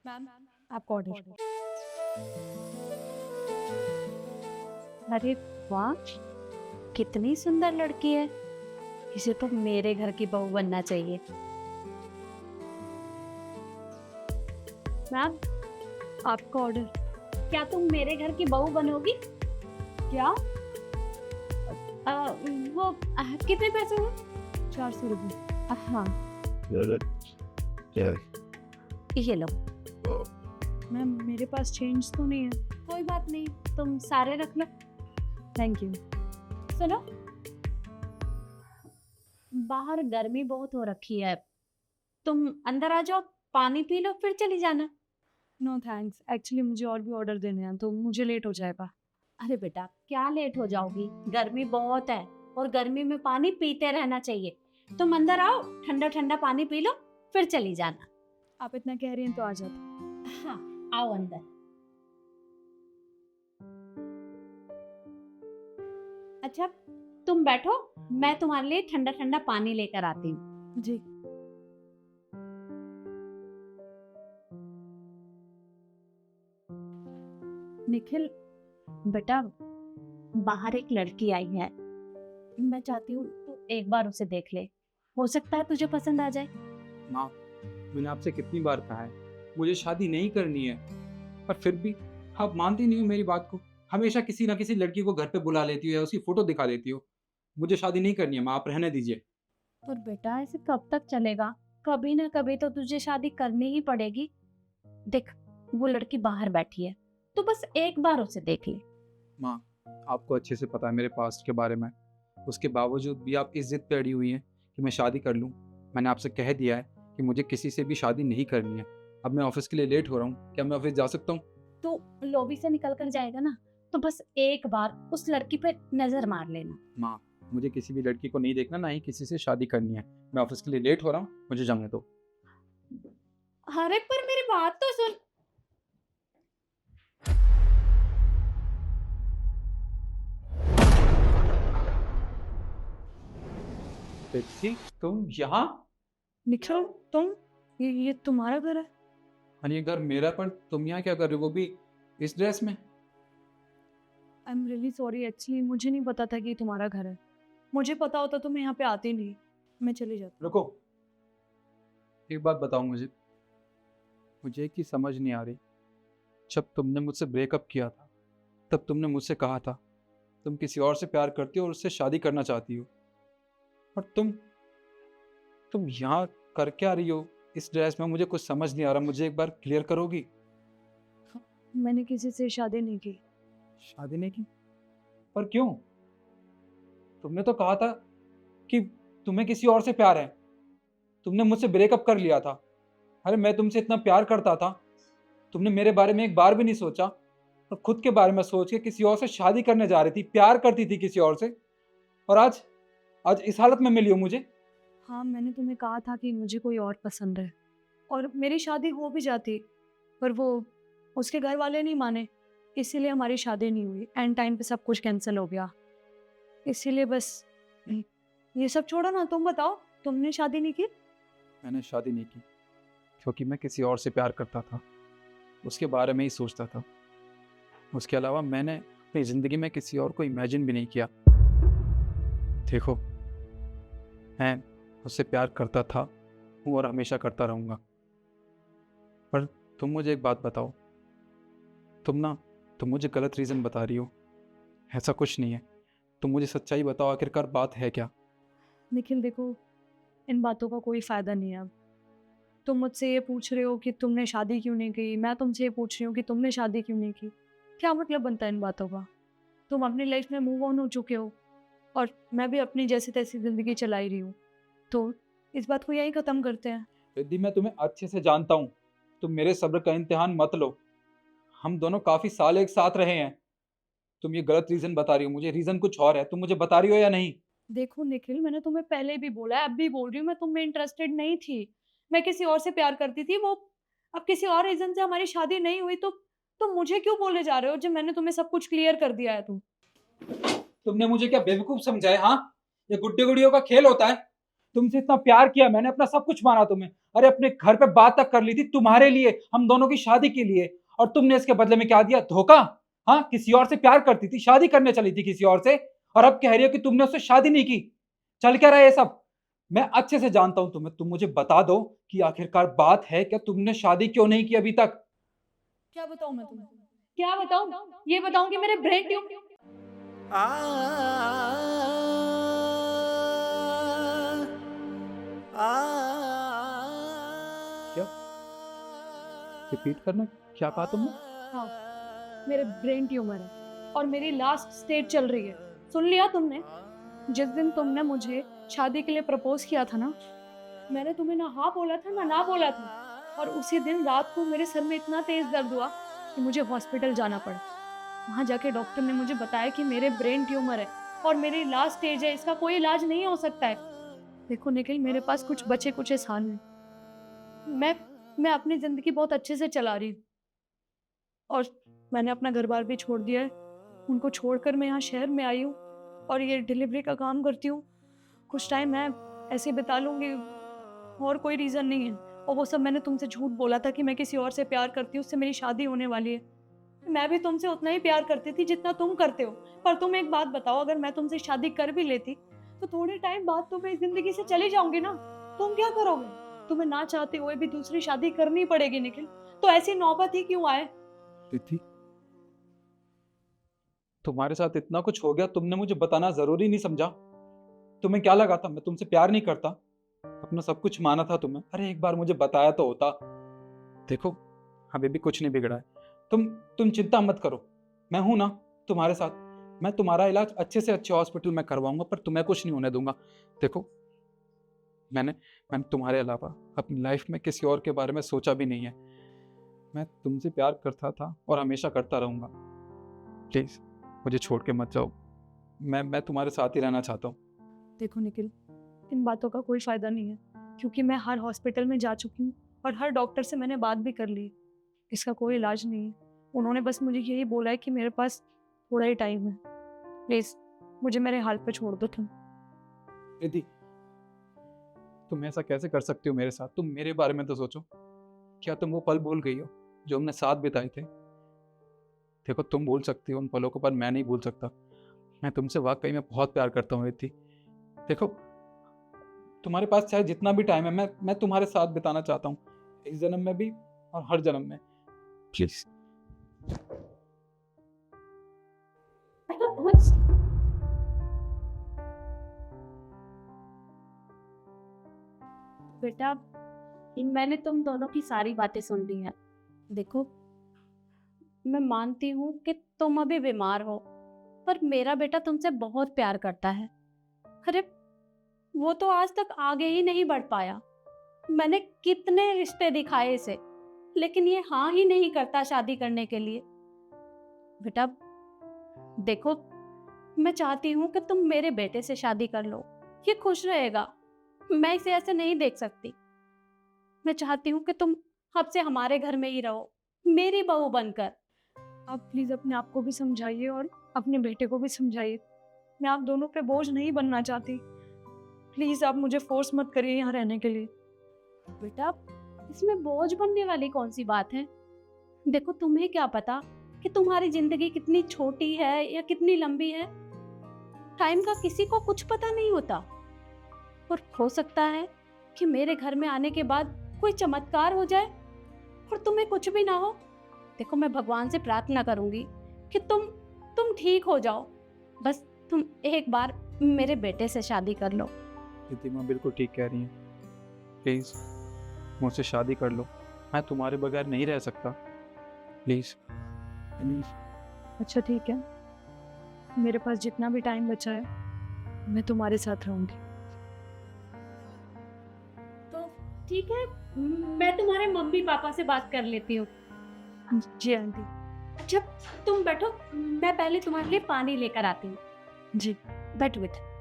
Ma'am, आपका order. अरे वाह, कितनी सुंदर लड़की है। इसे तो मेरे घर की बहू बनना चाहिए। मैम, आपका ऑर्डर। क्या तुम मेरे घर की बहू बनोगी? क्या? वो कितने पैसे हुए? 400 रुपये। हाँ, क्या? ये लो। मैम, मेरे पास चेंज तो नहीं है। कोई बात नहीं, तुम सारे रख लो। Thank you. सुनो, बाहर गर्मी बहुत हो रखी है, तुम अंदर आ जाओ, पानी पी लो, फिर चली जाना। नो थैंक्स, एक्चुअली मुझे और भी ऑर्डर देने हैं तो मुझे लेट हो जाएगा। अरे बेटा, क्या लेट हो जाओगी? गर्मी बहुत है और गर्मी में पानी पीते रहना चाहिए। तुम अंदर आओ, ठंडा ठंडा पानी पी लो, फिर चली जाना। आप इतना कह रही हैं तो आ जाता। हाँ, आओ अंदर। अच्छा, तुम बैठो, मैं तुम्हारे लिए ठंडा ठंडा पानी लेकर आती हूँ। जी। निखिल, बेटा, बाहर एक लड़की आई है, मैं चाहती हूँ तू एक बार उसे देख ले, हो सकता है तुझे पसंद आ जाए। माँ, मैंने आपसे कितनी बार कहा है मुझे शादी नहीं करनी है, पर फिर भी आप मानती नहीं हो मेरी बात को। हमेशा किसी ना किसी लड़की को घर पे बुला लेती हो या उसकी फोटो दिखा देती हो। मुझे शादी नहीं करनी है माँ, आप रहने दीजिए। पर बेटा, ऐसे कब तक चलेगा? कभी ना कभी तो तुझे शादी करनी ही पड़ेगी। देख, वो लड़की बाहर बैठी है, तो बस एक बार उसे देख ले। माँ, आपको अच्छे से पता है मेरे पास्ट के बारे में, उसके बावजूद भी आप इस जिद पे अड़ी हुई हैं कि मैं शादी कर लूँ। मैंने आपसे कह दिया है कि मुझे किसी से भी शादी नहीं करनी है। अब मैं ऑफिस के लिए लेट हो रहा हूँ, क्या मैं ऑफिस जा सकता हूँ? तो लॉबी से निकल कर जाएगा ना, तो बस एक बार उस लड़की पे नजर मार लेना। माँ, मुझे किसी भी लड़की को नहीं देखना, ना ही किसी से शादी करनी है। मैं ऑफिस के लिए लेट हो रहा हूँ, मुझे जाने दो। अरे पर मेरी बात तो सुन। बेटी, तुम यहाँ? निखिल, तुम ये तुम्हारा घर है? और ये घर मेरा, पर तुम यहाँ क्या कर रहे हो, वो भी इस ड्रेस में? I am really sorry, actually मुझे नहीं पता था कि ये तुम्हारा घर है। मुझे पता होता तो मैं यहाँ पे आती नहीं। मैं चली जाती। रुको, एक बात बताओ मुझे। मुझे एक चीज समझ नहीं आ रही। जब तुमने मुझसे ब्रेकअप किया था, तब तुमने मुझसे कहा था तुम किसी और से प्यार करती हो और उससे शादी करना चाहती हो, और तुम यहाँ कर क्या रही हो इस ड्रेस में? मुझे कुछ समझ नहीं आ रहा, मुझे एक बार क्लियर करोगी? मैंने किसी से शादी नहीं की। शादी नहीं की? पर क्यों? तुमने तो कहा था कि तुम्हें किसी और से प्यार है। तुमने मुझसे ब्रेकअप कर लिया था। अरे मैं तुमसे इतना प्यार करता था, तुमने मेरे बारे में एक बार भी नहीं सोचा, और खुद के बारे में सोच के किसी और से शादी करने जा रही थी, प्यार करती थी किसी और से, और आज आज इस हालत में मिली हो मुझे। हाँ, मैंने तुम्हें कहा था कि मुझे कोई और पसंद है और मेरी शादी हो भी जाती, पर वो उसके घर वाले नहीं माने, इसीलिए हमारी शादी नहीं हुई। एंड टाइम पे सब कुछ कैंसिल हो गया, इसीलिए बस। ये सब छोड़ो ना, तुम बताओ, तुमने शादी नहीं की? मैंने शादी नहीं की क्योंकि मैं किसी और से प्यार करता था, उसके बारे में ही सोचता था। उसके अलावा मैंने अपनी ज़िंदगी में किसी और को इमेजिन भी नहीं किया। देखो, मैं उससे प्यार करता था हूँ और हमेशा करता रहूँगा। पर तुम मुझे एक बात बताओ, तुम मुझे गलत रीज़न बता रही हो। ऐसा कुछ नहीं है, तुम मुझे सच्चाई बताओ, आखिरकार बात है क्या? निखिल देखो, इन बातों का कोई फ़ायदा नहीं है अब। तुम मुझसे ये पूछ रहे हो कि तुमने शादी क्यों नहीं की, मैं तुमसे ये पूछ रही हूँ कि तुमने शादी क्यों नहीं की। क्या मतलब बनता है इन बातों का? तुम अपनी लाइफ में मूव ऑन हो चुके हो और मैं भी अपनी जैसी तैसी ज़िंदगी चला ही रही हूँ, तो इस बात को यहीं ख़त्म करते हैं। यदि मैं तुम्हें अच्छे से जानता हूँ, तुम मेरे सब्र का इम्तिहान मत लो। हम दोनों काफ़ी साल एक साथ रहे हैं। तुम ये गलत रीज़न बता रही हो, मुझे रीज़न कुछ और है। तुम मुझे बता रही हो या नहीं? देखो निखिल, मैंने तुम्हें पहले भी बोला है, अब भी बोल रही हूँ, मैं तुम में इंटरेस्टेड नहीं थी। मैं किसी और से प्यार करती थी, वो अब किसी और रीज़न से हमारी शादी नहीं हुई, तो मुझे क्यों बोले जा रहे हो जब मैंने तुम्हें सब कुछ क्लियर कर दिया है तुमने मुझे क्या बेवकूफ़ समझा है? हाँ, ये गुड्डे गुड़ियों का खेल होता है। तुमसे इतना प्यार किया मैंने, अपना सब कुछ माना तुम्हें। अरे अपने घर पे बात तक कर ली थी तुम्हारे लिए, हम दोनों की शादी के लिए, और तुमने इसके बदले में क्या दिया? धोखा। हाँ, किसी और से प्यार करती थी, शादी करने चली थी किसी और से, और अब कह रही हो कि तुमने उससे शादी नहीं की। चल क्या रहा है ये सब? मैं अच्छे से जानता हूं तुम्हें। तुम मुझे बता दो कि आखिरकार बात है क्या, तुमने शादी क्यों नहीं की अभी तक? क्या बताऊं मैं तुम्हें? क्या बताऊं? ये बताऊं कि मेरे ब्रेन ट्यूब क्या? रिपीट करना, क्या कहा तुमने? हाँ, मेरे ब्रेन ट्यूमर है और मेरी लास्ट स्टेज चल रही है। सुन लिया तुमने? जिस दिन तुमने मुझे शादी के लिए प्रपोज किया था ना, मैंने तुम्हें ना हाँ बोला था ना बोला था, और उसी दिन रात को मेरे सर में इतना तेज दर्द हुआ कि मुझे हॉस्पिटल जाना पड़ा। वहाँ जाके डॉक्टर ने मुझे बताया कि मेरे ब्रेन ट्यूमर है और मेरी लास्ट स्टेज है, इसका कोई इलाज नहीं हो सकता है। देखो निखिल, मेरे पास कुछ बचे कुछ एहसान हैं। मैं अपनी ज़िंदगी बहुत अच्छे से चला रही हूँ और मैंने अपना घर बार भी छोड़ दिया है। उनको छोड़कर मैं यहाँ शहर में आई हूँ और ये डिलीवरी का काम करती हूँ। कुछ टाइम मैं ऐसे बिता लूँगी, और कोई रीज़न नहीं है। और वो सब मैंने तुमसे झूठ बोला था कि मैं किसी और से प्यार करती हूँ, उससे मेरी शादी होने वाली है। मैं भी तुमसे उतना ही प्यार करती थी जितना तुम करते हो। पर तुम एक बात बताओ, अगर मैं तुमसे शादी कर भी लेती तो थोड़े टाइम बाद तो मैं इस जिंदगी से चली जाऊंगी ना। तुम क्या करोगे? तुम्हें ना चाहते हुए भी दूसरी शादी करनी पड़ेगी निखिल। तो ऐसी नौबत ही क्यों आए? तिथि, तुम्हारे साथ इतना कुछ हो गया, तुमने मुझे बताना जरूरी नहीं समझा? तुम्हें क्या लगा था मैं तुमसे प्यार नहीं करता? अपना सब कुछ माना था तुम्हें। अरे एक बार मुझे बताया तो होता। देखो, अभी भी कुछ नहीं बिगड़ा है। तुम चिंता मत करो, मैं हूं ना तुम्हारे साथ। मैं तुम्हारा इलाज अच्छे से अच्छे हॉस्पिटल में करवाऊंगा, पर तुम्हें कुछ नहीं होने दूंगा। देखो, मैंने तुम्हारे अलावा अपनी लाइफ में किसी और के बारे में सोचा भी नहीं है। मैं तुमसे प्यार करता था और हमेशा करता रहूंगा। प्लीज मुझे छोड़ के मत जाओ। मैं तुम्हारे साथ ही रहना चाहता हूँ। देखो निखिल, इन बातों का कोई फायदा नहीं है, क्योंकि मैं हर हॉस्पिटल में जा चुकी हूँ और हर डॉक्टर से मैंने बात भी कर ली। इसका कोई इलाज नहीं है। उन्होंने बस मुझे यही बोला है कि मेरे पास थोड़ा ही टाइम है। प्लीज मुझे मेरे हाल पे छोड़ दो तुम। दीदी, तुम ऐसा कैसे कर सकती हो मेरे साथ? तुम मेरे बारे में तो सोचो। क्या तुम वो पल भूल गई हो जो हमने साथ बिताए थे? देखो, तुम भूल सकती हो उन पलों को, पर मैं नहीं भूल सकता। मैं तुमसे वाकई में बहुत प्यार करता हूँ रिद्धि। देखो, तुम्हारे पास चाहे जितना भी टाइम है, मैं तुम्हारे साथ बिताना चाहता हूँ, इस जन्म में भी और हर जन्म में। प्लीज। बेटा, मैंने तुम दोनों की सारी बातें सुन ली हैं। देखो, मैं मानती हूँ कि तुम अभी बीमार हो, पर मेरा बेटा तुमसे बहुत प्यार करता है। अरे वो तो आज तक आगे ही नहीं बढ़ पाया। मैंने कितने रिश्ते दिखाए इसे, लेकिन ये हाँ ही नहीं करता शादी करने के लिए। बेटा देखो, मैं चाहती हूँ कि तुम मेरे बेटे से शादी कर लो, ये खुश रहेगा। मैं इसे ऐसे नहीं देख सकती। मैं चाहती हूँ कि तुम अब से हमारे घर में ही रहो, मेरी बहू बनकर। आप प्लीज अपने आप को भी समझाइए और अपने बेटे को भी समझाइए। मैं आप दोनों पे बोझ नहीं बनना चाहती। प्लीज आप मुझे फोर्स मत करिए यहाँ रहने के लिए। बेटा, इसमें बोझ बनने वाली कौन सी बात है? देखो, तुम्हें क्या पता कि तुम्हारी जिंदगी कितनी छोटी है या कितनी लंबी है। टाइम का किसी को कुछ पता नहीं होता। और हो सकता है कि मेरे घर में आने के बाद कोई चमत्कार हो जाए और तुम्हें कुछ भी ना हो। देखो, मैं भगवान से प्रार्थना करूंगी कि तुम ठीक हो जाओ। बस तुम एक बार मेरे बेटे से शादी कर लो। दीदी, माँ बिल्कुल ठीक कह रही हैं। प्लीज मुझसे शादी कर लो, मैं तुम्हारे बगैर नहीं रह सकता। Please please. अच्छा ठीक है, मेरे पास जितना भी टाइम बचा है मैं तुम्हारे साथ रहूंगी। तो ठीक है, मैं तुम्हारे मम्मी पापा से बात कर लेती हूँ। जी आंटी। अच्छा, तुम बैठो, मैं पहले तुम्हारे लिए पानी लेकर आती हूँ। जी। बैठो बेटा।